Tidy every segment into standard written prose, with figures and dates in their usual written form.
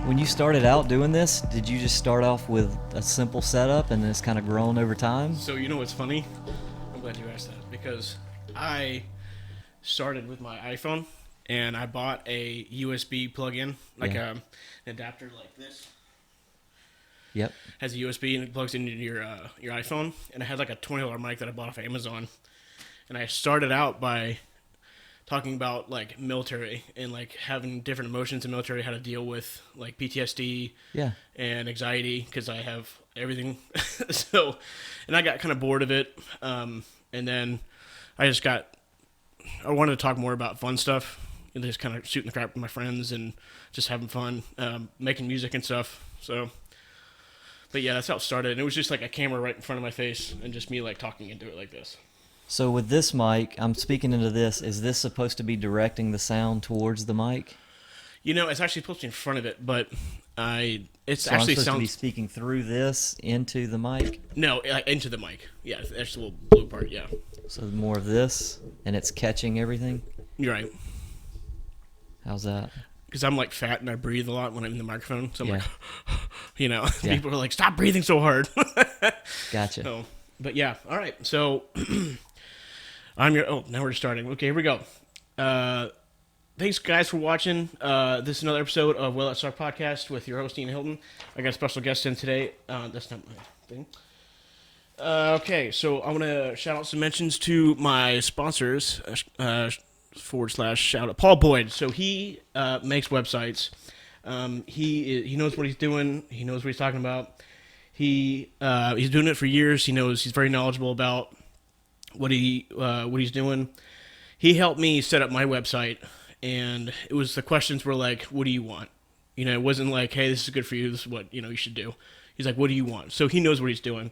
When you started out doing this, did you just start off with a simple setup and then it's kind of grown over time? So you know what's funny? I'm glad you asked that because I started with my iPhone and I bought a USB plug-in, like an adapter like this. Yep. Has a USB and it plugs into your iPhone. And I had like a $20 mic that I bought off Amazon. And I started out by talking about like military and like having different emotions in military, how to deal with like PTSD and anxiety because I have everything. And I got kind of bored of it. And then I wanted to talk more about fun stuff and just kind of shooting the crap with my friends and just having fun, making music and stuff. But yeah, that's how it started. And it was just like a camera right in front of my face and just me like talking into it like this. So with this mic, I'm speaking into this. Is this supposed to be directing the sound towards the mic? You know, it's actually supposed to be in front of it, but I'm supposed to be speaking through this into the mic? No, into the mic. Yeah, that's the little blue part, yeah. So more of this, and it's catching everything? You're right. How's that? Because I'm like fat and I breathe a lot when I'm in the microphone. So I'm like, people are like, stop breathing so hard. Gotcha. So, but yeah, all right. So now we're starting. Okay, here we go. Thanks, guys, for watching. This is another episode of WTS-Podcast with your host, Ian Hilton. I got a special guest in today. That's not my thing. Okay, so I want to shout out some mentions to my sponsors, / shout out Paul Boyd. So he makes websites. He knows what he's doing. He knows what he's talking about. He's doing it for years. He's very knowledgeable about what he's doing. He helped me set up my website, and it was the questions were like, what do you want? It wasn't like, hey, this is good for you. This is what you should do. He's like, what do you want? So he knows what he's doing.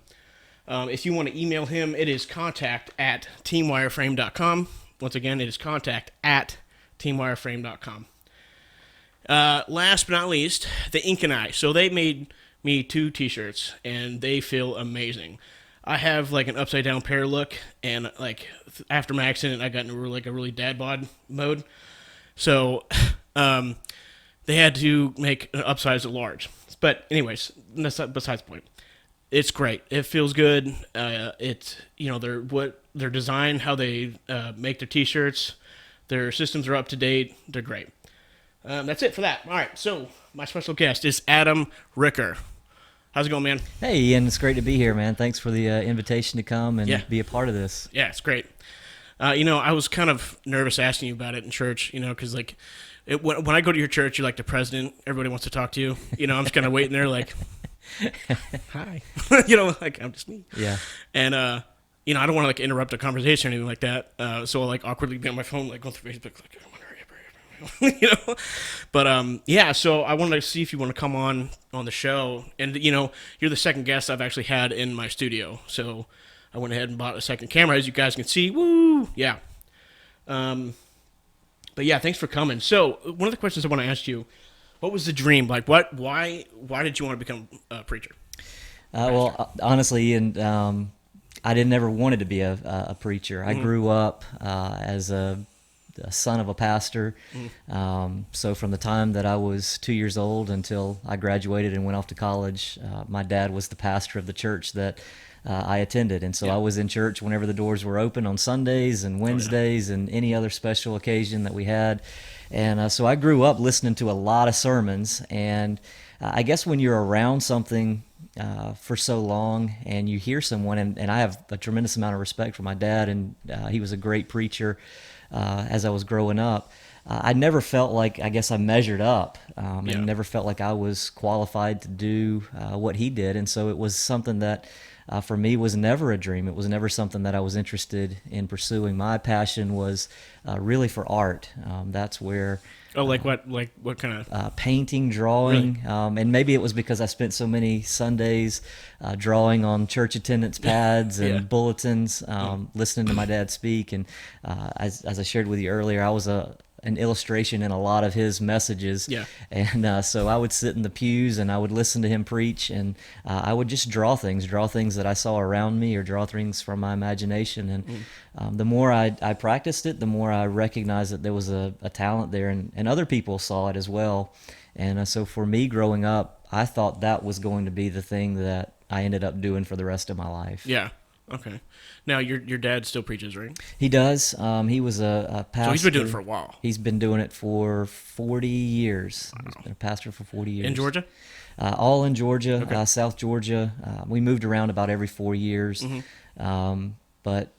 If you want to email him, it is contact@teamwireframe.com. Once again, it is contact@teamwireframe.com. Last but not least, the Ink and I. So they made me 2 t-shirts, and they feel amazing. I have like an upside down pair look, and like after my accident, I got into a really dad bod mode. So they had to make an upsize a large. But anyways, that's besides the point. It's great. It feels good. It's their design, how they make their t-shirts, their systems are up to date. They're great. That's it for that. All right. So my special guest is Adam Ricker. How's it going, man? Hey, Ian. It's great to be here, man. Thanks for the invitation to come and be a part of this. Yeah, it's great. I was kind of nervous asking you about it in church, because like when I go to your church, you're like the president. Everybody wants to talk to you. I'm just kind of waiting there like, hi. Like I'm just me. Yeah. And, I don't want to like interrupt a conversation or anything like that. So I'll like awkwardly be on my phone, like going through Facebook, like, I want to hurry up. But so I wanted to see if you want to come on the show, and you're the second guest I've actually had in my studio, so I went ahead and bought a second camera, as you guys can see. Woo, yeah. But yeah, thanks for coming. So one of the questions I want to ask you, what was the dream? Like, why did you want to become a preacher? Well, honestly, and I never wanted to be a preacher. I grew up as a son of a pastor. So from the time that I was 2 years old until I graduated and went off to college, my dad was the pastor of the church that I attended. And so I was in church whenever the doors were open on Sundays and Wednesdays and any other special occasion that we had. And so I grew up listening to a lot of sermons. And I guess when you're around something for so long and you hear someone, and I have a tremendous amount of respect for my dad, and he was a great preacher as I was growing up. I never felt like, I guess I measured up and never felt like I was qualified to do what he did. And so it was something that for me was never a dream. It was never something that I was interested in pursuing. My passion was really for art. That's where... what kind of... painting, drawing, really? And maybe it was because I spent so many Sundays drawing on church attendance pads and bulletins, listening to my dad speak. And as I shared with you earlier, I was an illustration in a lot of his messages. Yeah. And so I would sit in the pews and I would listen to him preach, and I would just draw things that I saw around me, or draw things from my imagination. And the more I practiced it, the more I recognized that there was a talent there, and other people saw it as well. And so for me growing up, I thought that was going to be the thing that I ended up doing for the rest of my life. Yeah. Okay. Now, your dad still preaches, right? He does. He was a pastor. So he's been doing it for a while. He's been doing it for 40 years. Wow. He's been a pastor for 40 years. In Georgia? All in Georgia, Okay. South Georgia. We moved around about every 4 years. But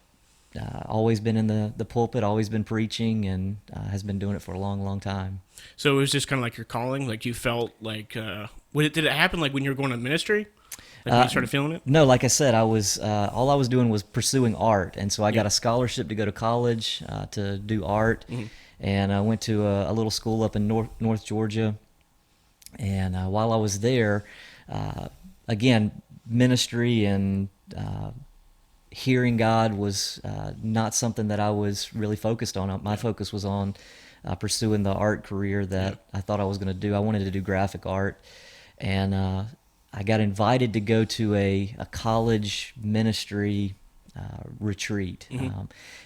always been in the pulpit, always been preaching, and has been doing it for a long, long time. So it was just kind of like your calling? Like you felt like, did it happen like when you were going to ministry? Like when you started feeling it? No, like I said, I was all I was doing was pursuing art, and so I got a scholarship to go to college to do art, and I went to a little school up in North Georgia, and while I was there, again, ministry and hearing God was not something that I was really focused on. My focus was on pursuing the art career that I thought I was going to do. I wanted to do graphic art, and I got invited to go to a college ministry retreat.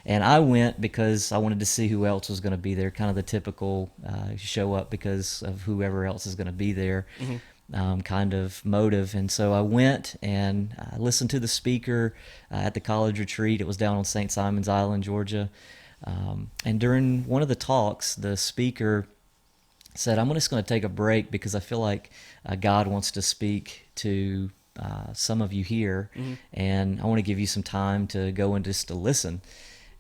And I went because I wanted to see who else was going to be there, kind of the typical show up because of whoever else is going to be there kind of motive. And so I went and I listened to the speaker at the college retreat. It was down on St. Simon's Island, Georgia. And during one of the talks, the speaker said, I'm just going to take a break because I feel like God wants to speak to some of you here, and I want to give you some time to go and just to listen.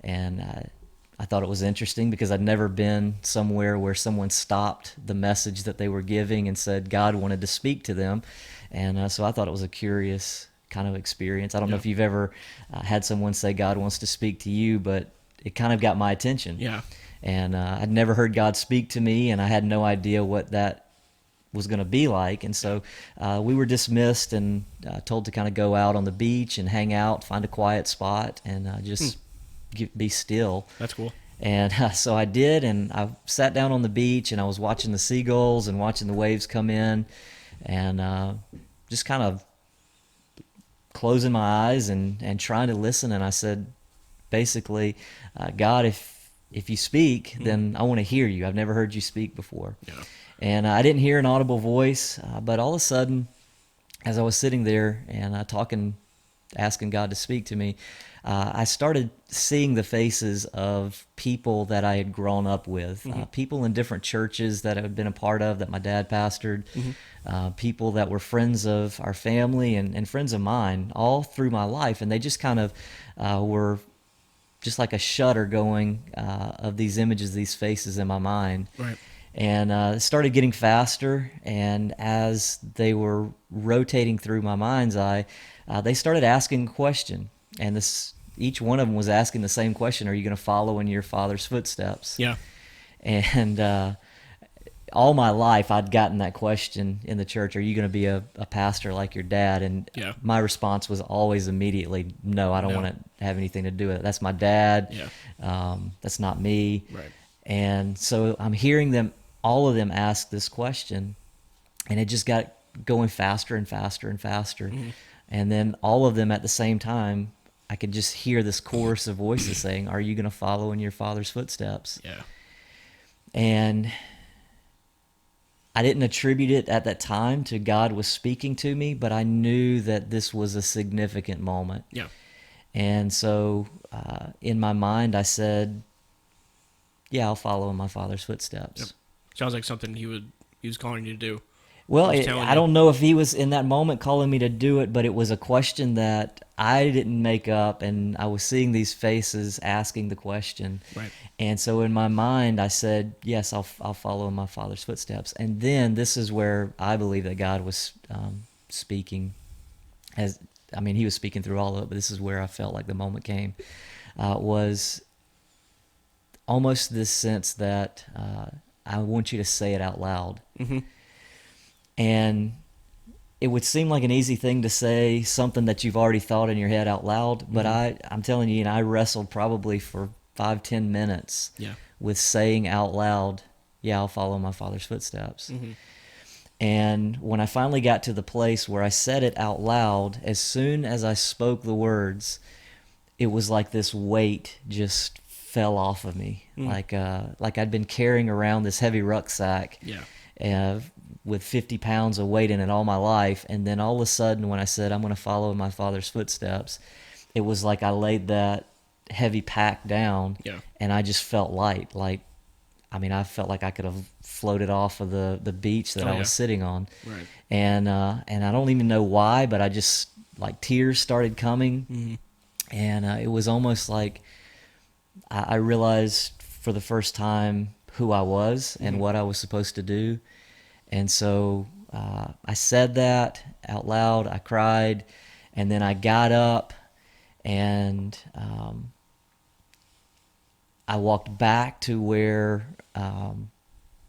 And I thought it was interesting because I'd never been somewhere where someone stopped the message that they were giving and said God wanted to speak to them. And so I thought it was a curious kind of experience. I don't know if you've ever had someone say God wants to speak to you, but it kind of got my attention. Yeah. And I'd never heard God speak to me, and I had no idea what that was going to be like. And so we were dismissed and told to kind of go out on the beach and hang out, find a quiet spot, and just be still. That's cool. And so I did, and I sat down on the beach, and I was watching the seagulls and watching the waves come in, and just kind of closing my eyes and trying to listen. And I said, basically, God, if you speak, then I want to hear you. I've never heard you speak before. Yeah. And I didn't hear an audible voice, but all of a sudden, as I was sitting there and asking God to speak to me, I started seeing the faces of people that I had grown up with, people in different churches that I had been a part of, that my dad pastored, people that were friends of our family and friends of mine all through my life. And they just kind of were just like a shutter going of these images, these faces in my mind. Right. And it started getting faster, and as they were rotating through my mind's eye, they started asking a question. And each one of them was asking the same question: are you going to follow in your father's footsteps? Yeah. And all my life I'd gotten that question in the church: are you going to be a pastor like your dad? And my response was always immediately, no, I don't want to have anything to do with it. That's my dad. Yeah. That's not me. Right. And so I'm hearing all of them ask this question, and it just got going faster and faster and faster. And then all of them at the same time, I could just hear this chorus of voices saying, are you going to follow in your father's footsteps? Yeah. And I didn't attribute it at that time to God was speaking to me, but I knew that this was a significant moment. Yeah. And so in my mind, I said, yeah, I'll follow in my father's footsteps. Yep. Sounds like something he was calling you to do. Well, I don't know if he was in that moment calling me to do it, but it was a question that I didn't make up, and I was seeing these faces asking the question. Right. And so in my mind, I said, yes, I'll follow in my father's footsteps. And then this is where I believe that God was speaking. He was speaking through all of it, but this is where I felt like the moment came, was almost this sense that I want you to say it out loud. And it would seem like an easy thing to say, something that you've already thought in your head out loud, but I'm telling you, I wrestled probably for 5-10 minutes with saying out loud, yeah, I'll follow my Father's footsteps. Mm-hmm. And when I finally got to the place where I said it out loud, as soon as I spoke the words, it was like this weight just fell off of me. Like I'd been carrying around this heavy rucksack with 50 pounds of weight in it all my life. And then all of a sudden, when I said, I'm going to follow my Father's footsteps, it was like I laid that heavy pack down and I just felt light. I felt like I could have floated off of the beach that I was sitting on. Right. And I don't even know why, but I just, like, tears started coming. Mm-hmm. And it was almost like I realized for the first time who I was and what I was supposed to do. And so I said that out loud. I cried. And then I got up and I walked back to where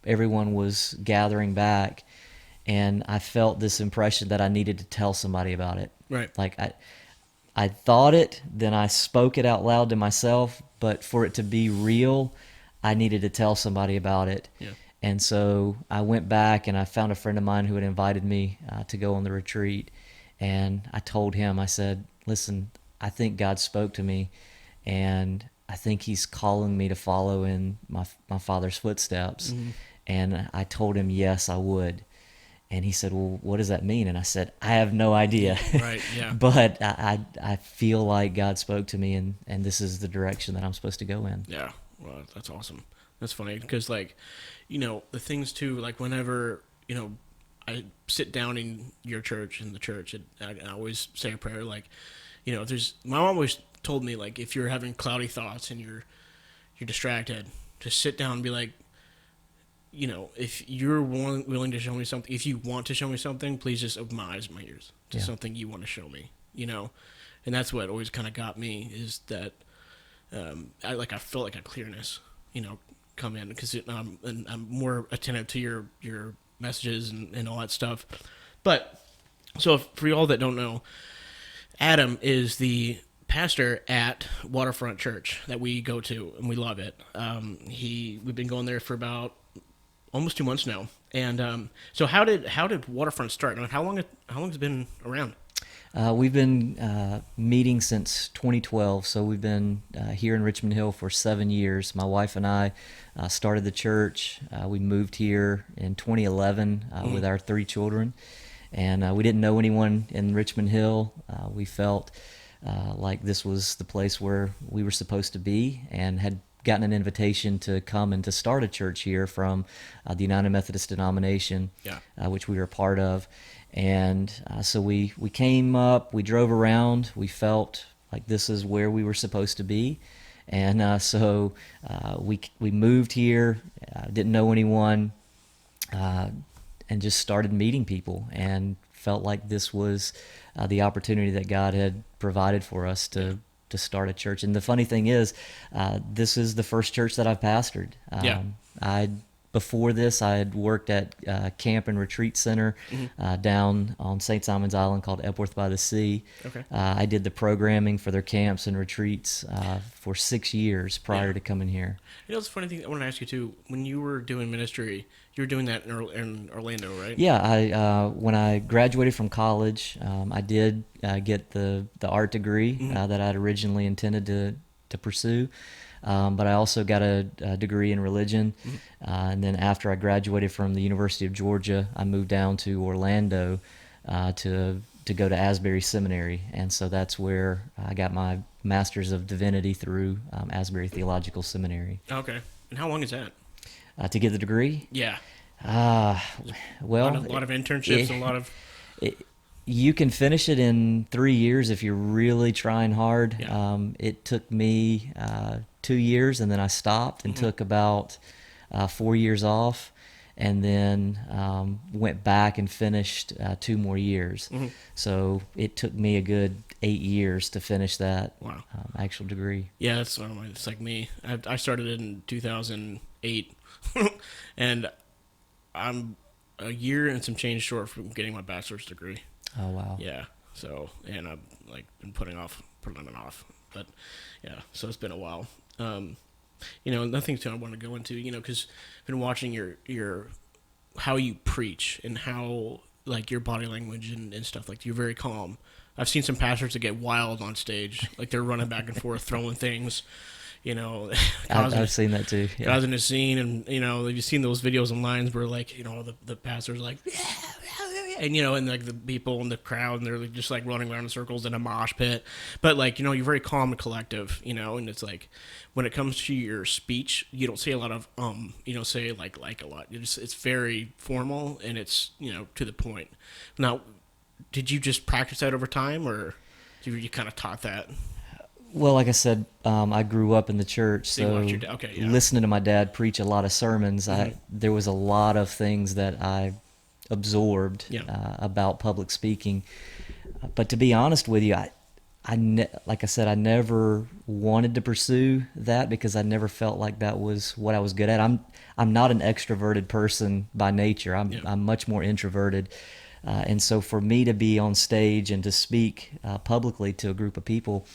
everyone was gathering back, and I felt this impression that I needed to tell somebody about it. Right. Like I thought it, then I spoke it out loud to myself, but for it to be real, I needed to tell somebody about it. Yeah. And so I went back and I found a friend of mine who had invited me to go on the retreat, and I told him, I said, listen, I think God spoke to me, and I think he's calling me to follow in my Father's footsteps. Mm-hmm. And I told him, yes, I would. And he said, well, what does that mean? And I said, I have no idea. Right, yeah. But I feel like God spoke to me, and this is the direction that I'm supposed to go in. Yeah, well, that's awesome. That's funny because, like, the things too, like whenever, I sit down in your church, in the church, I always say a prayer, like, my mom always told me, like, if you're having cloudy thoughts and you're distracted, just sit down and be like, if you're willing to show me something, if you want to show me something, please just open my eyes and my ears to something you want to show me, and that's what always kind of got me, is that I felt like a clearness, come in, because I'm more attentive to your messages and all that stuff. But so for y'all that don't know, Adam is the pastor at Waterfront Church that we go to, and we love it. We've been going there for about almost 2 months now. And so how did Waterfront start? How long has it been around? We've been meeting since 2012, so we've been here in Richmond Hill for 7 years. My wife and I started the church. We moved here in 2011 with our 3 children, and we didn't know anyone in Richmond Hill. We felt like this was the place where we were supposed to be, and had gotten an invitation to come and to start a church here from the United Methodist denomination, which we were a part of. And so we came up, we drove around, we felt like this is where we were supposed to be. And so we moved here, didn't know anyone, and just started meeting people, and felt like this was the opportunity that God had provided for us to start a church. And the funny thing is, this is the first church that I've pastored. Before this, I had worked at camp and retreat center down on St. Simon's Island called Epworth by the Sea. Okay. I did the programming for their camps and retreats for 6 years prior to coming here. It's a funny thing I want to ask you too. When you were doing ministry, you were doing that in Orlando, right? Yeah, when I graduated from college, I did get the art degree that I'd originally intended to pursue. But I also got a degree in religion. And then after I graduated from the University of Georgia, I moved down to Orlando to go to Asbury Seminary. And so that's where I got my Master's of Divinity through Asbury Theological Seminary. Okay. And how long is that? To get the degree? Yeah. Well, a lot of internships, a lot of... You can finish it in 3 years if you're really trying hard. Yeah. It took me 2 years, and then I stopped and took about 4 years off, and then went back and finished 2 more years. So it took me a good 8 years to finish that actual degree. Yeah, that's it's like me. I started in 2008, and I'm a year and some change short from getting my bachelor's degree. Oh, wow. Yeah. So, and I've been putting it off, but yeah, so it's been a while. Another thing I want to go into, because I've been watching your how you preach and how like your body language and stuff. Like you're very calm. I've seen some pastors that get wild on stage, like they're running back and forth, throwing things. I've seen that too. Yeah. Causing a scene, and you've seen those videos online where like the pastor's like, and and like the people in the crowd, and they're like, just like running around in circles in a mosh pit. But like you're very calm and collective, and it's like when it comes to your speech, you don't say a lot of you don't say like a lot. It's very formal and it's to the point. Now, did you just practice that over time, or you kind of taught that? Well, like I said, I grew up in the church, so listening to my dad preach a lot of sermons, there was a lot of things that I absorbed about public speaking. But to be honest with you, like I said, I never wanted to pursue that because I never felt like that was what I was good at. I'm not an extroverted person by nature. I'm much more introverted. And so for me to be on stage and to speak publicly to a group of people,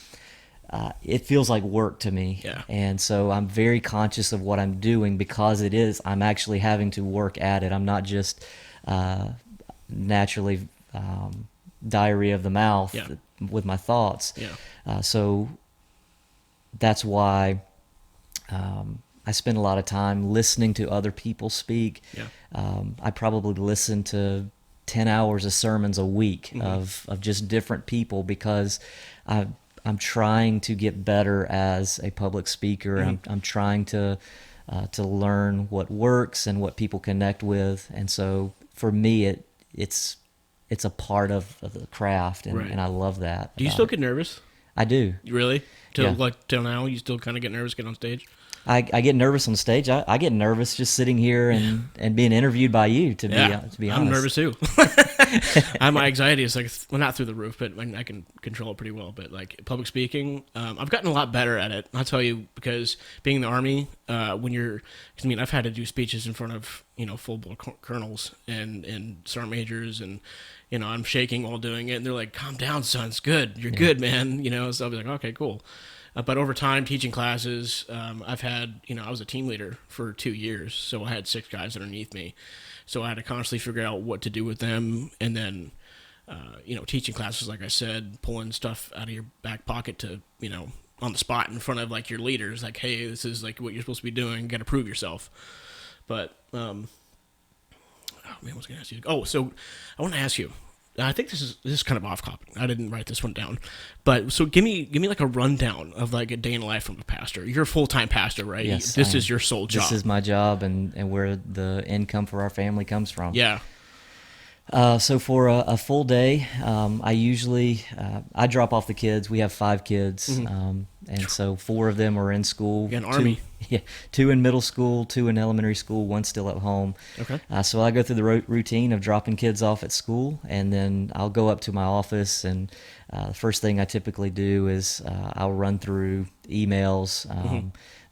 it feels like work to me. Yeah. And so I'm very conscious of what I'm doing because I'm actually having to work at it. I'm not just naturally diarrhea of the mouth with my thoughts. Yeah. So that's why I spend a lot of time listening to other people speak. Yeah. I probably listen to 10 hours of sermons a week of just different people because I'm trying to get better as a public speaker. I'm trying to learn what works and what people connect with. And so for me, it's a part of the craft, and I love that. Do you still get nervous? I do. Really? Till now, you still kind of get nervous getting on stage? I get nervous on stage. I get nervous just sitting here and being interviewed by you, to be honest. I'm nervous too. My anxiety is like, well, not through the roof, but I can control it pretty well. But like public speaking, I've gotten a lot better at it. I'll tell you, because being in the Army, I've had to do speeches in front of, full-blown colonels and sergeant majors, and, I'm shaking while doing it. And they're like, calm down, son. It's good. You're good, man. So I'll be like, okay, cool. But over time, teaching classes, I've had, I was a team leader for 2 years, so I had 6 guys underneath me. So I had to constantly figure out what to do with them, and then, teaching classes, like I said, pulling stuff out of your back pocket to, on the spot in front of, like, your leaders, like, hey, this is, like, what you're supposed to be doing, you got to prove yourself. But, what was I going to ask you? Oh, so I want to ask you, I think this is kind of off topic. I didn't write this one down, but so give me like a rundown of like a day in life from a pastor. You're a full-time pastor, right? Yes, this is your sole job. This is my job, and where the income for our family comes from. Yeah. So for a full day, I usually I drop off the kids. We have 5 kids, and so 4 of them are in school. You got an army. 2 in middle school, 2 in elementary school, 1 still at home. Okay. So I go through the routine of dropping kids off at school, and then I'll go up to my office, and the first thing I typically do is I'll run through emails,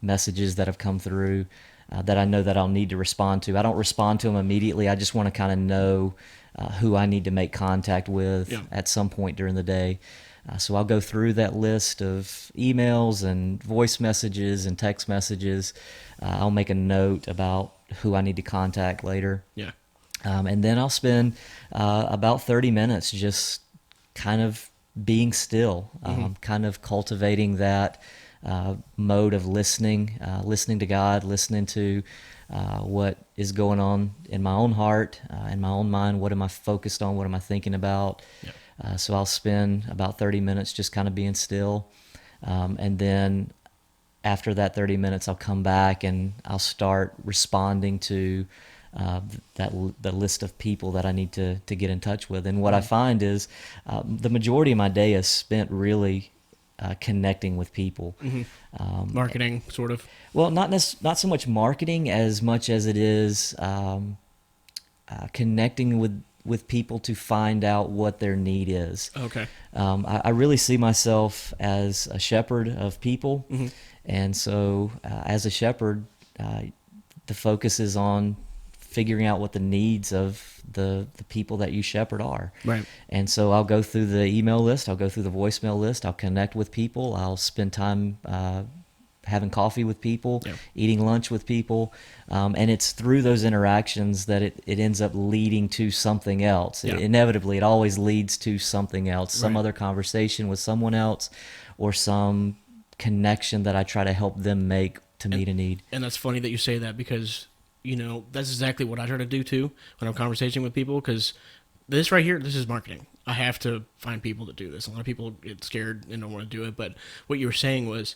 messages that have come through that I know that I'll need to respond to. I don't respond to them immediately. I just want to kind of know who I need to make contact with at some point during the day. So I'll go through that list of emails and voice messages and text messages. I'll make a note about who I need to contact later. Yeah. And then I'll spend about 30 minutes just kind of being still, kind of cultivating that mode of listening to God, listening to what is going on in my own heart, in my own mind. What am I focused on? What am I thinking about? Yeah. So I'll spend about 30 minutes just kind of being still. And then after that 30 minutes, I'll come back and I'll start responding to the list of people that I need to get in touch with. And what I find is the majority of my day is spent really connecting with people. Marketing, sort of. Well, not so much marketing as much as it is connecting with people to find out what their need is. Okay. I really see myself as a shepherd of people, and so as a shepherd, the focus is on figuring out what the needs of the people that you shepherd are. Right. And so I'll go through the email list, I'll go through the voicemail list, I'll connect with people, I'll spend time having coffee with people, eating lunch with people, and it's through those interactions that it ends up leading to something else. Inevitably, it always leads to something else, some other conversation with someone else, or some connection that I try to help them make to meet a need. And that's funny that you say that, because that's exactly what I try to do too when I'm conversating with people, because this right here, this is marketing. I have to find people to do this. A lot of people get scared and don't want to do it. But what you were saying was,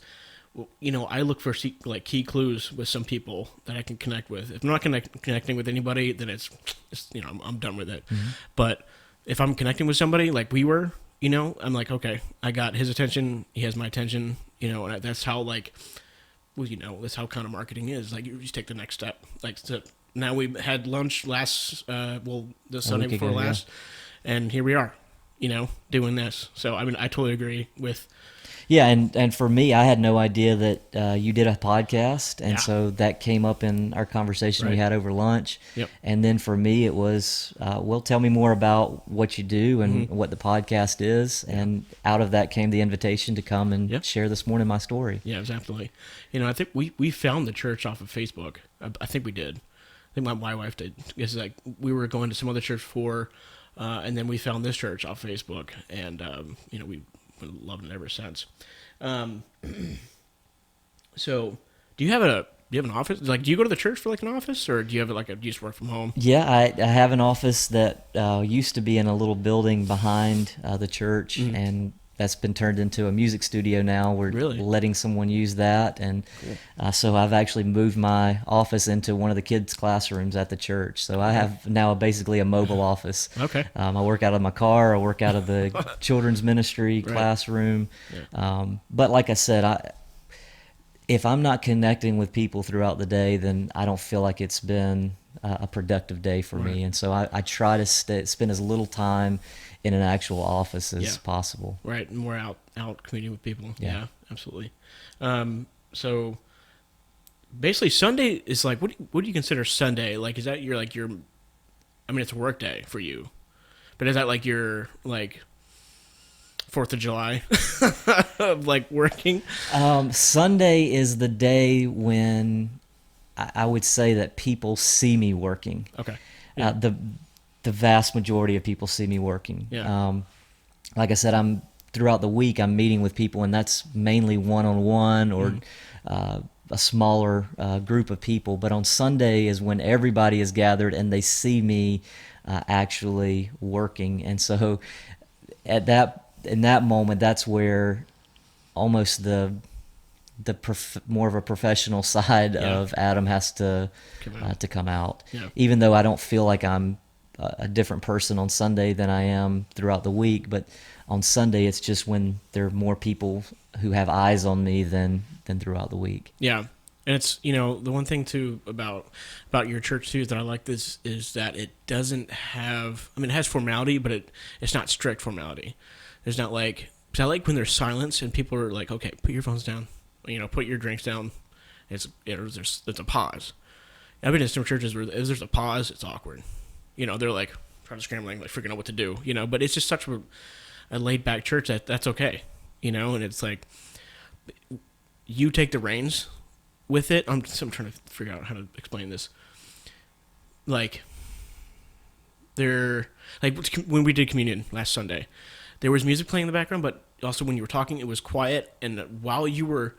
I look for key clues with some people that I can connect with. If I'm not connecting with anybody, then it's I'm done with it. Mm-hmm. But if I'm connecting with somebody like we were, I'm like, okay, I got his attention. He has my attention. And that's how that's how kind of marketing is. Like, you just take the next step. Now we had lunch last, the Sunday before last, and here we are, doing this. So, I totally agree with. Yeah, and for me, I had no idea that you did a podcast, and so that came up in our conversation we had over lunch. Yep. And then for me, it was, tell me more about what you do and what the podcast is, and out of that came the invitation to come and share this morning my story. Yeah, absolutely. I think we found the church off of Facebook. I think we did. I think my wife did. It's like we were going to some other church before, and then we found this church off Facebook, and we've been loving it ever since. So, do you have an office? Like, do you go to the church for an office, or do you have do you just work from home? Yeah, I have an office that used to be in a little building behind the church, and that's been turned into a music studio now. We're letting someone use that, and so I've actually moved my office into one of the kids' classrooms at the church. So I have now basically a mobile office. Okay. I work out of my car. I work out of the children's ministry classroom. Yeah. But like I said, if I'm not connecting with people throughout the day, then I don't feel like it's been a productive day for me. And so I try to spend as little time in an actual office as possible. Right, and we're out commuting with people. Yeah, absolutely. So basically, Sunday is like, what do you consider Sunday? Like, is that your it's a work day for you, but is that like your 4th of July of working? Sunday is the day when I would say that people see me working. Okay. Yeah. The vast majority of people see me working. Yeah. Like I said, throughout the week I'm meeting with people, and that's mainly one-on-one or a smaller group of people. But on Sunday is when everybody is gathered and they see me actually working. And so in that moment, that's where almost the more of a professional side of Adam has to come out. Yeah. Even though I don't feel like I'm a different person on Sunday than I am throughout the week, but on Sunday it's just when there are more people who have eyes on me than throughout the week. Yeah. And it's, the one thing too about your church too is that I like this is that it doesn't have, it has formality, but it's not strict formality. There's not because I like when there's silence and people are like, okay, put your phones down, put your drinks down. There's a pause. I've been in some churches where if there's a pause, it's awkward. They're trying to scrambling, figuring out what to do, but it's just such a laid back church that's okay, and it's like, you take the reins with it. I'm trying to figure out how to explain this. When we did communion last Sunday, there was music playing in the background, but also when you were talking, it was quiet. And while you were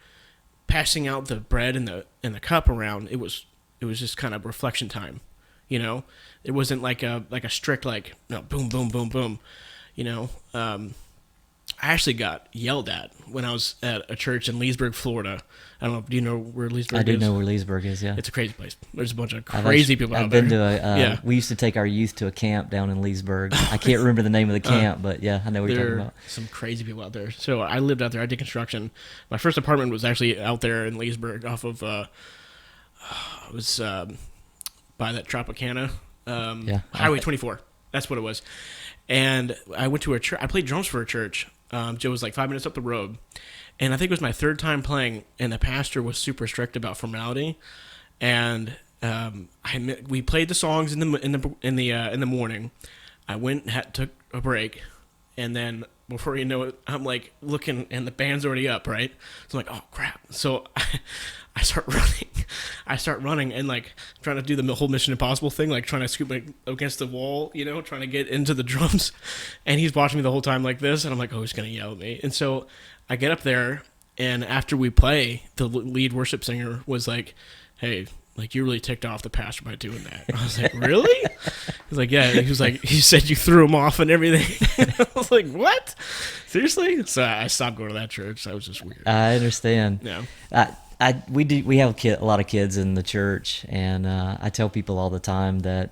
passing out the bread and the cup around, it was just kind of reflection time. It wasn't like a strict boom, boom, boom, boom. I actually got yelled at when I was at a church in Leesburg, Florida. I don't know. Do you know where Leesburg is? I do know where Leesburg is, yeah. It's a crazy place. There's a bunch of crazy people out there. I've been to we used to take our youth to a camp down in Leesburg. I can't remember the name of the camp, but yeah, I know what you're talking about. Some crazy people out there. So I lived out there. I did construction. My first apartment was actually out there in Leesburg off of, it was by that Tropicana, Highway 24. That's what it was. And I went to a church. I played drums for a church. Joe was 5 minutes up the road, and I think it was my third time playing. And the pastor was super strict about formality, and we played the songs in the morning. I went took a break, and then before you know it, I'm like looking and the band's already up, right? So I'm like, oh crap. So I start running. I start running and like trying to do the whole Mission Impossible thing, like trying to scoop like against the wall, trying to get into the drums. And he's watching me the whole time like this. And I'm like, oh, he's going to yell at me. And so I get up there, and after we play, the lead worship singer was like, hey, like, you really ticked off the pastor by doing that. I was like, really? He's like, yeah. He was like, he said you threw him off and everything. I was like, what? Seriously? So I stopped going to that church. That was just weird. I understand. Yeah. We have a lot of kids in the church, and I tell people all the time that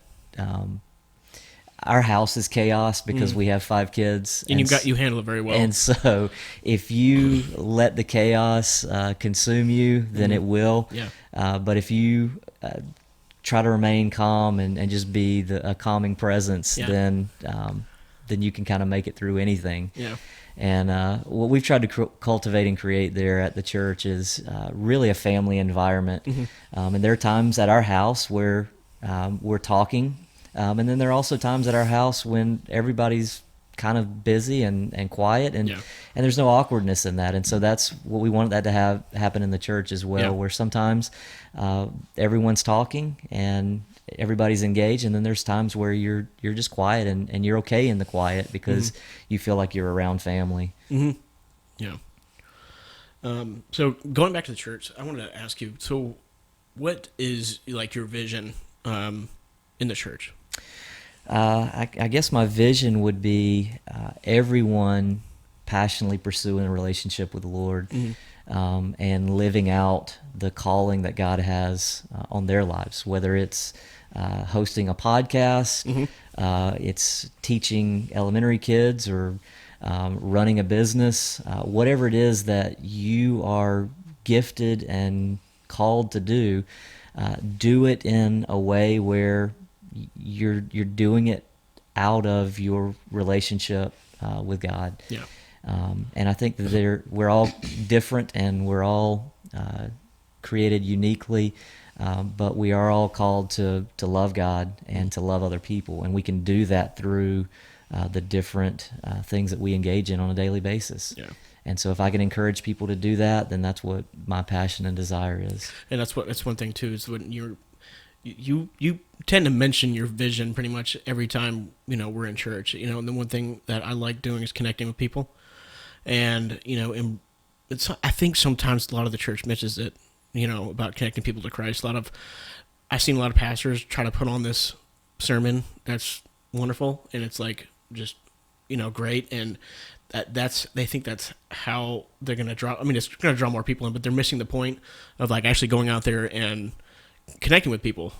our house is chaos because we have 5 kids, and you handle it very well. And so, if you let the chaos consume you, then it will. Yeah. But if you try to remain calm and just be a calming presence, then you can kind of make it through anything. Yeah. And what we've tried to cultivate and create there at the church is really a family environment. And there are times at our house where we're talking, and then there are also times at our house when everybody's kind of busy and quiet, and there's no awkwardness in that. And so that's what we want that to have happen in the church as well, where sometimes everyone's talking and everybody's engaged, and then there's times where you're just quiet and you're okay in the quiet because you feel like you're around family. Yeah. So going back to the church, I wanted to ask you, so what is like your vision in the church? I guess my vision would be everyone passionately pursuing a relationship with the Lord, and living out the calling that God has on their lives, whether it's hosting a podcast, it's teaching elementary kids, or running a business, whatever it is that you are gifted and called to do it in a way where you're doing it out of your relationship with God. Yeah. And I think that we're all different, and we're all created uniquely, but we are all called to love God and to love other people, and we can do that through the different things that we engage in on a daily basis. Yeah. And so if I can encourage people to do that, then that's what my passion and desire is. And that's one thing too, is when you tend to mention your vision pretty much every time we're in church. And the one thing that I like doing is connecting with people, and I think sometimes a lot of the church misses it, about connecting people to Christ. I've seen a lot of pastors try to put on this sermon that's wonderful, and it's like just great, and they think that's how they're gonna draw. I mean, it's gonna draw more people in, but they're missing the point of like actually going out there and connecting with people,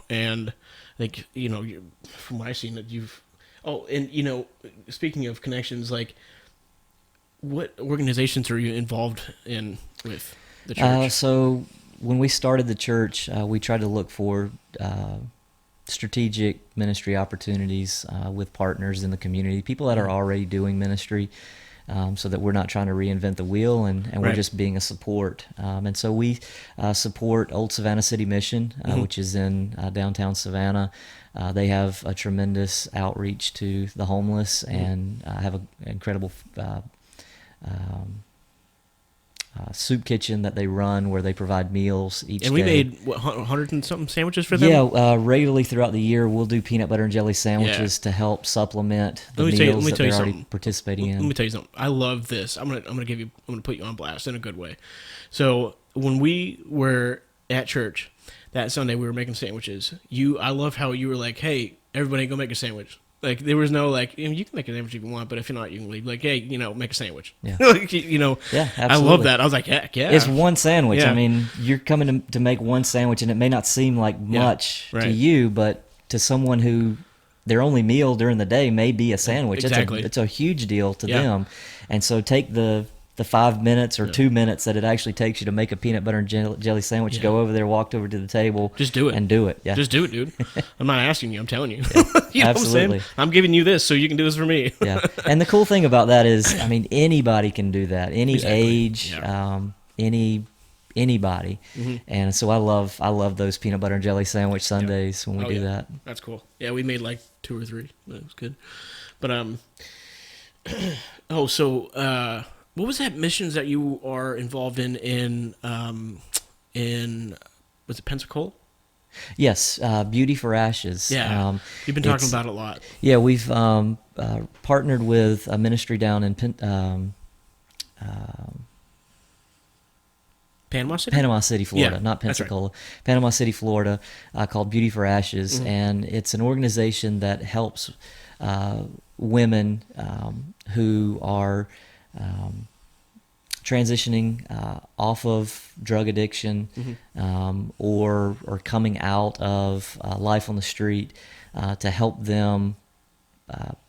and like, from what I've seen that speaking of connections, like what organizations are you involved in with the church? So when we started the church, we tried to look for strategic ministry opportunities with partners in the community, people that are already doing ministry, so that we're not trying to reinvent the wheel, and we're just being a support. And so we support Old Savannah City Mission, which is in downtown Savannah. They have a tremendous outreach to the homeless, and have an incredible soup kitchen that they run, where they provide meals each day. And we made 100 and something sandwiches for them? Yeah, regularly throughout the year, we'll do peanut butter and jelly sandwiches to help supplement the meals that they're already participating in. Let me tell you something. I love this. I'm gonna put you on blast in a good way. So when we were at church that Sunday, we were making sandwiches. I love how you were like, "Hey, everybody, go make a sandwich." Like, there was no, like, you can make a sandwich if you want, but if you're not, you can leave. Like, hey, make a sandwich. Yeah. Yeah, absolutely. I love that. I was like, heck yeah. It's one sandwich. Yeah. I mean, you're coming to make one sandwich, and it may not seem like much to you, but to someone who their only meal during the day may be a sandwich. Exactly. It's a huge deal to them. And so take the 5 minutes or 2 minutes that it actually takes you to make a peanut butter and jelly sandwich, go over there, walk over to the table. Just do it. And do it. Yeah. Just do it, dude. I'm not asking you. I'm telling you. You know absolutely. I'm giving you this so you can do this for me. Yeah. And the cool thing about that is, I mean, anybody can do that. Any age, anybody. And so I love those peanut butter and jelly sandwich Sundays when we do that. That's cool. Yeah, we made like 2 or 3. But it was good. But What was that missions that you are involved in was it Pensacola? Yes, Beauty for Ashes. Yeah, you've been talking about it a lot. Yeah, we've partnered with a ministry down in Panama City? Panama City, Florida, Yeah, not that's right. Pensacola. Panama City, Florida, called Beauty for Ashes, and it's an organization that helps women who are transitioning off of drug addiction or coming out of life on the street to help them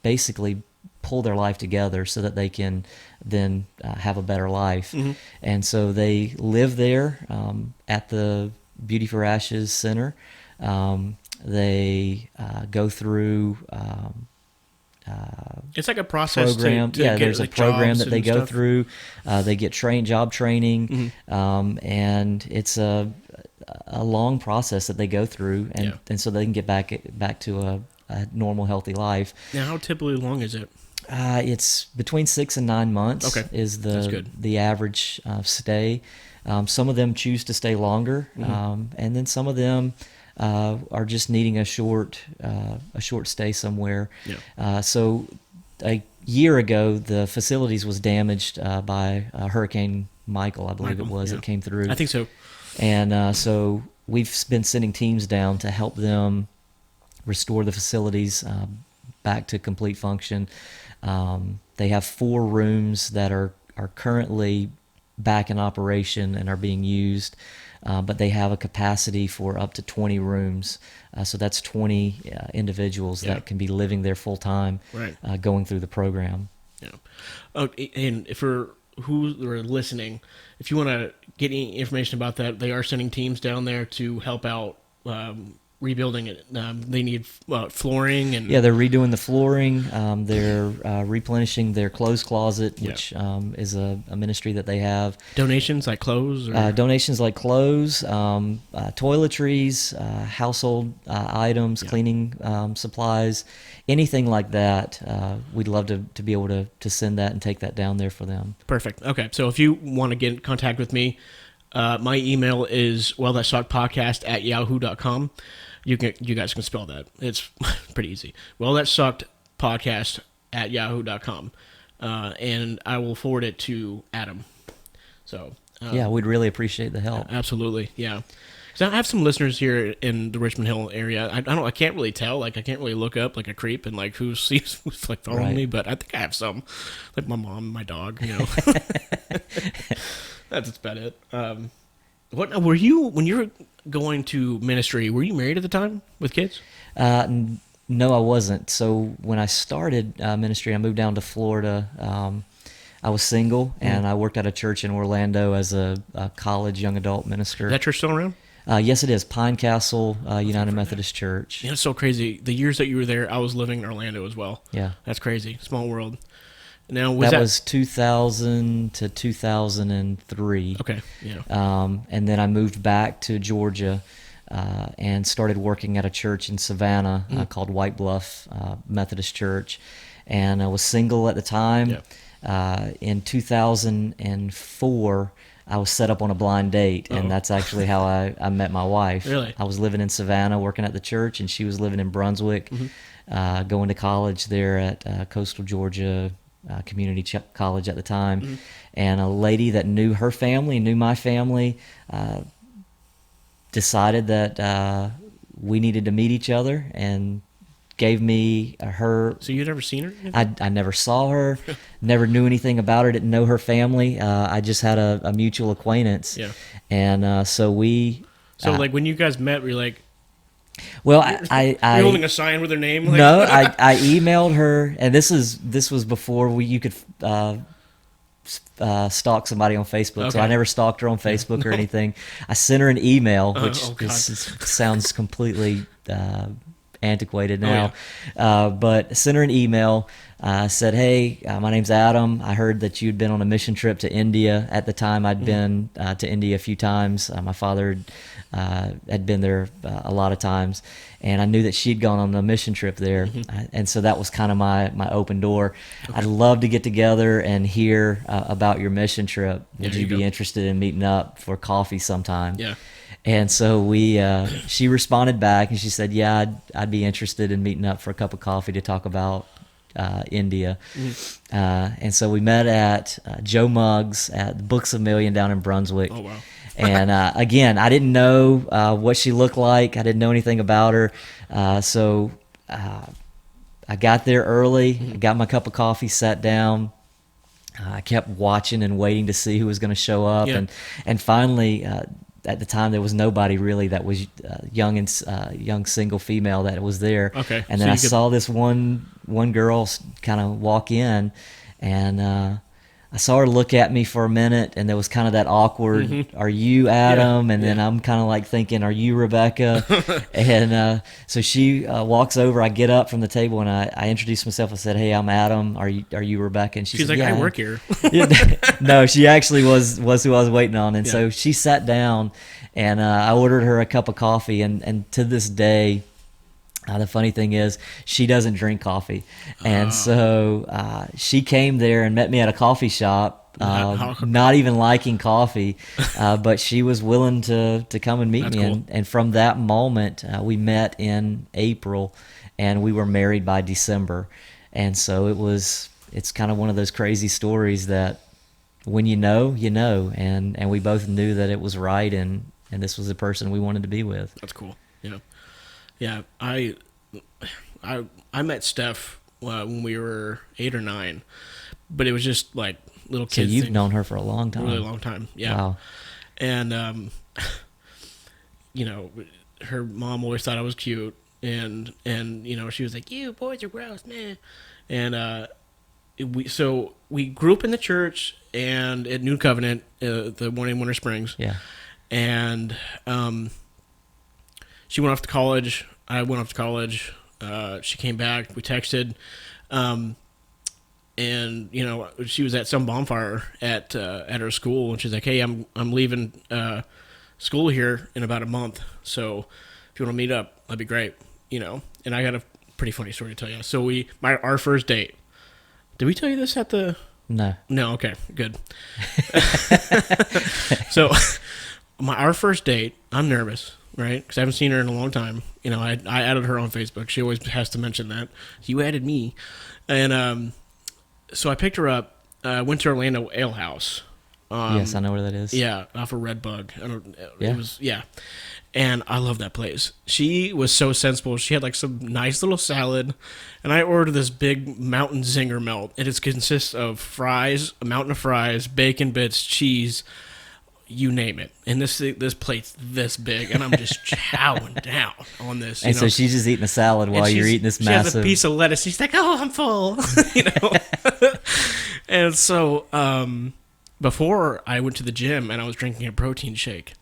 basically pull their life together so that they can then have a better life. And so they live there at the Beauty for Ashes Center. They go through It's like a process program. to Yeah, get there's a like, program jobs that they and go stuff. through. They get job training, and it's a long process that they go through, and so they can get back to a normal, healthy life. Now, how typically long is it? It's between 6 and 9 months. Okay, Is that's good. the average stay. Some of them choose to stay longer, and then some of them are just needing a short stay somewhere. Yeah. So a year ago, the facilities was damaged by Hurricane Michael, I believe it was. Yeah. It came through. I think so. And so we've been sending teams down to help them restore the facilities back to complete function. They have 4 rooms that are currently back in operation and are being used, but they have a capacity for up to 20 rooms. So that's 20 individuals that can be living there full time, Right. Going through the program. Yeah. Oh, and for who are listening, if you want to get any information about that, they are sending teams down there to help out rebuilding it. They need flooring and Yeah, they're redoing the flooring. They're replenishing their clothes closet, which is a ministry that they have. donations like clothes. Or... Donations like clothes, toiletries, household items, cleaning supplies, anything like that. We'd love to be able to send that and take that down there for them. Perfect. Okay, so if you want to get in contact with me, my email is wellthatsuckedpodcast@yahoo.com. You guys can spell that. It's pretty easy. wellthatsuckedpodcast@yahoo.com. And I will forward it to Adam. So Yeah, we'd really appreciate the help. absolutely, yeah. Because I have some listeners here in the Richmond Hill area. I don't. I can't really tell. Like I can't really look up like a creep and like who's like following me. But I think I have some, like my mom, my dog. You know, that's about it. What were you when you were going to ministry? Were you married at the time with kids? No, I wasn't. So when I started ministry, I moved down to Florida. I was single, and I worked at a church in Orlando as a college young adult minister. Is that church still around? Yes, it is. Pine Castle United Methodist Church. Yeah, it's so crazy. The years that you were there, I was living in Orlando as well. Yeah. That's crazy. Small world. Now That was 2000 to 2003. okay. Yeah. And then I moved back to Georgia and started working at a church in Savannah called White Bluff Methodist Church. And I was single at the time. Yeah. In 2004, I was set up on a blind date, and that's actually how I met my wife. Really? I was living in Savannah working at the church, and she was living in Brunswick, going to college there at Coastal Georgia Community College at the time. And a lady that knew her family, knew my family, decided that we needed to meet each other and gave me her. So you'd never seen her? I never saw her, never knew anything about her, didn't know her family. I just had a mutual acquaintance. Yeah. And so we... So like when you guys met, were you like... Well, You're holding a sign with her name? Like, No, I emailed her, and this was before you could stalk somebody on Facebook, so Okay. I never stalked her on Facebook or anything. I sent her an email, which oh, God. sounds completely antiquated now. But sent her an email. Said, hey, my name's Adam. I heard that you'd been on a mission trip to India. At the time, I'd been to India a few times. My father had been there a lot of times, and I knew that she'd gone on a mission trip there. And so that was kind of my open door. Okay. I'd love to get together and hear about your mission trip. Would you be interested in meeting up for coffee sometime? Yeah. And so she responded back, and she said, yeah, I'd be interested in meeting up for a cup of coffee to talk about India. And so we met at Joe Muggs at the Books A Million down in Brunswick. Oh, wow. And again, I didn't know what she looked like. I didn't know anything about her. So I got there early, I got my cup of coffee, sat down. I kept watching and waiting to see who was going to show up. And finally, at the time, there was nobody really that was young single female that was there. Okay. And then I saw this one girl kind of walk in, and I saw her look at me for a minute, and there was kind of that awkward, are you Adam? And then I'm kind of like thinking, are you Rebecca? And so she walks over, I get up from the table, and I introduced myself. I said, hey, I'm Adam. Are you Rebecca? And she's said, like, I work here. No, she actually was who I was waiting on. And so she sat down, and I ordered her a cup of coffee, and to this day, the funny thing is, she doesn't drink coffee. And so she came there and met me at a coffee shop, not even liking coffee, but she was willing to come and meet me. Cool. And from that moment, we met in April, and we were married by December. And so it's kind of one of those crazy stories that when you know, you know. And we both knew that it was right, and this was the person we wanted to be with. That's cool. Yeah. Yeah, I met Steph when we were 8 or 9, but it was just like little kids. So you've known her for a long time. Really long time, yeah. Wow. And her mom always thought I was cute, and she was like, "You boys are gross, man." And we grew up in the church and at New Covenant, the one in Winter Springs. Yeah. And she went off to college. I went off to college. She came back. We texted, and she was at some bonfire at her school, and she's like, "Hey, I'm leaving school here in about a month. So if you want to meet up, that'd be great." And I got a pretty funny story to tell you. So our first date. Did we tell you this at the? No. Okay, good. So our first date, I'm nervous. Right, because I haven't seen her in a long time. I added her on Facebook. She always has to mention that. You added me. And so I picked her up, went to Orlando Ale House. Yes, I know where that is. Yeah, off of Redbug. It was, and I love that place. She was so sensible. She had like some nice little salad, and I ordered this big mountain zinger melt. It consists of fries, a mountain of fries, bacon bits, cheese, you name it. And this plate's this big, and I'm just chowing down on this. And so she's just eating a salad while you're eating this massive... She has a piece of lettuce. She's like, "Oh, I'm full." And so before I went to the gym, and I was drinking a protein shake,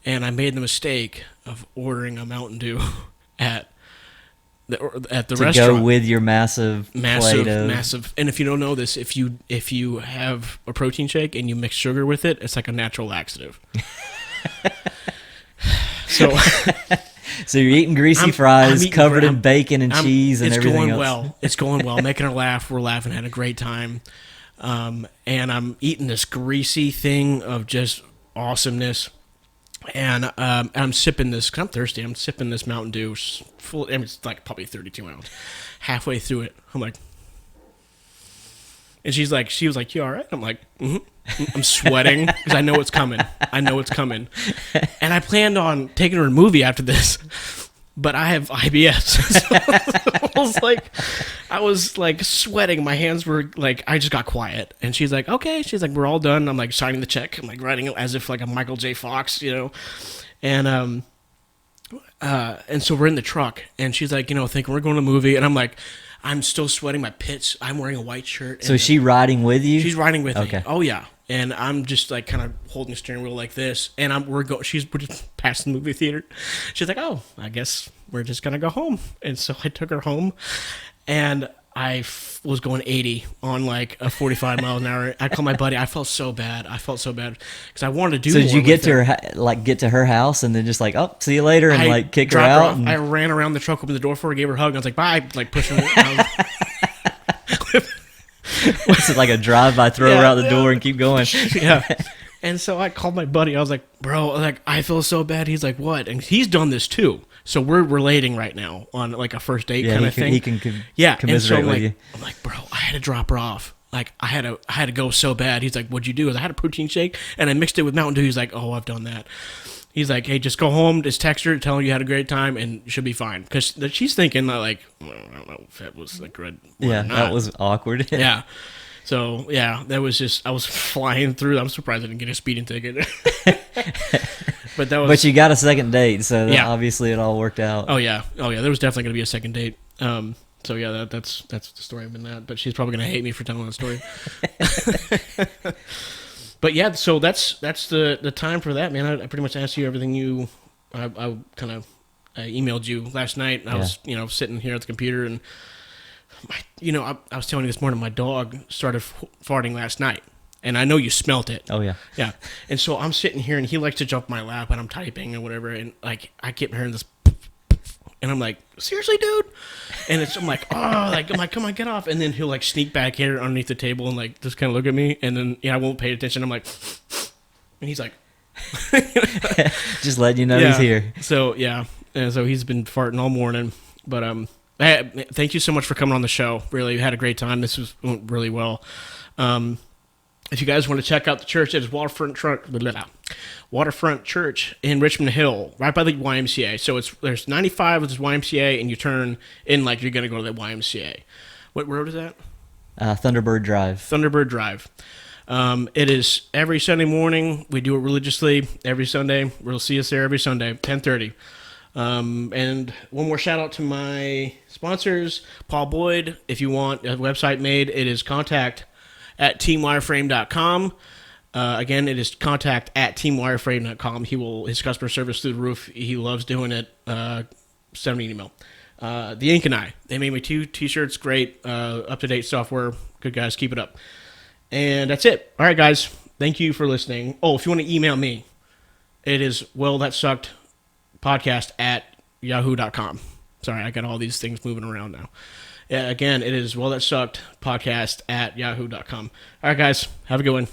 and I made the mistake of ordering a Mountain Dew at the restaurant. To go with your massive plate of... Massive. And if you don't know this, if you have a protein shake and you mix sugar with it, it's like a natural laxative. So you're eating greasy fries covered in bacon and cheese and everything else. It's going well. Making her laugh. We're laughing. Had a great time. And I'm eating this greasy thing of just awesomeness. And I'm sipping this, because I'm thirsty. I'm sipping this Mountain Dew full. It's like probably 32 ounce. Halfway through it, I'm like, and she was like, "You all right?" I'm like, "Mm-hmm." I'm sweating because I know it's coming. And I planned on taking her to a movie after this, but I have IBS. So I was like sweating. My hands were like, I just got quiet. And she's like, "Okay." She's like, "We're all done." I'm like signing the check. I'm like writing it as if like a Michael J. Fox, And so we're in the truck, and she's like, thinking we're going to a movie, and I'm like, I'm still sweating my pits. I'm wearing a white shirt. So is she riding with you? She's riding with me. Okay. Oh yeah. and I'm just like kind of holding the steering wheel like this, and we're just past the movie theater. She's like, "Oh, I guess we're just gonna go home." And so I took her home, and I was going 80 on like a 45 miles an hour. I called my buddy. I felt so bad because I wanted to do. So did more you get with to her. get to her house and then just like, oh, see you later, and like kick her dropped out? off. I ran around the truck, opened the door for her, gave her a hug, and I was like, "Bye," like pushing her. What's it like, a drive-by, throw her out the door and keep going? Yeah. And so I called my buddy. I was like, "Bro, like I feel so bad." He's like, "What?" And he's done this too. So we're relating right now on like a first date kind of thing. He can yeah, commiserate and so with you. I'm like, "Bro, I had to drop her off. Like I had to go so bad." He's like, "What'd you do?" I had a protein shake and I mixed it with Mountain Dew. He's like, "Oh, I've done that." He's like, "Hey, just go home, just text her, tell her you had a great time, and she'll be fine." Because she's thinking like, well, I don't know if that was like good. Yeah, or not. that was awkward. Yeah. So yeah, that was just I was flying through. I'm surprised I didn't get a speeding ticket. But that was. But you got a second date, so Yeah. obviously it all worked out. Oh yeah. There was definitely gonna be a second date. So yeah, that's the story of that. But she's probably gonna hate me for telling that story. But yeah, so that's the time for that, man. I pretty much asked you everything I kind of emailed you last night. I was sitting here at the computer and I was telling you this morning, my dog started farting last night. And I know you smelt it. Oh, yeah. Yeah. And so I'm sitting here, and he likes to jump in my lap, and I'm typing or whatever, and like I keep hearing this, and I'm like, seriously, dude? And I'm like, come on, get off. And then he'll like sneak back here underneath the table and like just kind of look at me, and then I won't pay attention. I'm like, and he's like, just letting you know he's here. So yeah, and so he's been farting all morning, but thank you so much for coming on the show. Really had a great time. This went really well. If you guys want to check out the church, it is Waterfront Church in Richmond Hill, right by the YMCA. So there's 95 with this YMCA, and you turn in like you're going to go to the YMCA. What road is that? Thunderbird Drive. Thunderbird Drive. It is every Sunday morning. We do it religiously every Sunday. We'll see us there every Sunday, 10:30. And one more shout out to my sponsors, Paul Boyd. If you want a website made, it is contact@teamwireframe.com. Again, it is contact@teamwireframe.com. His customer service through the roof. He loves doing it. Send me an email. The Ink and I, they made me 2 t-shirts. Great, up-to-date software. Good guys, keep it up. And that's it. All right, guys. Thank you for listening. Oh, if you want to email me, it is wellthatsuckedpodcast@yahoo.com. Sorry, I got all these things moving around now. Again, it is wellthatsuckedpodcast@yahoo.com. All right, guys. Have a good one.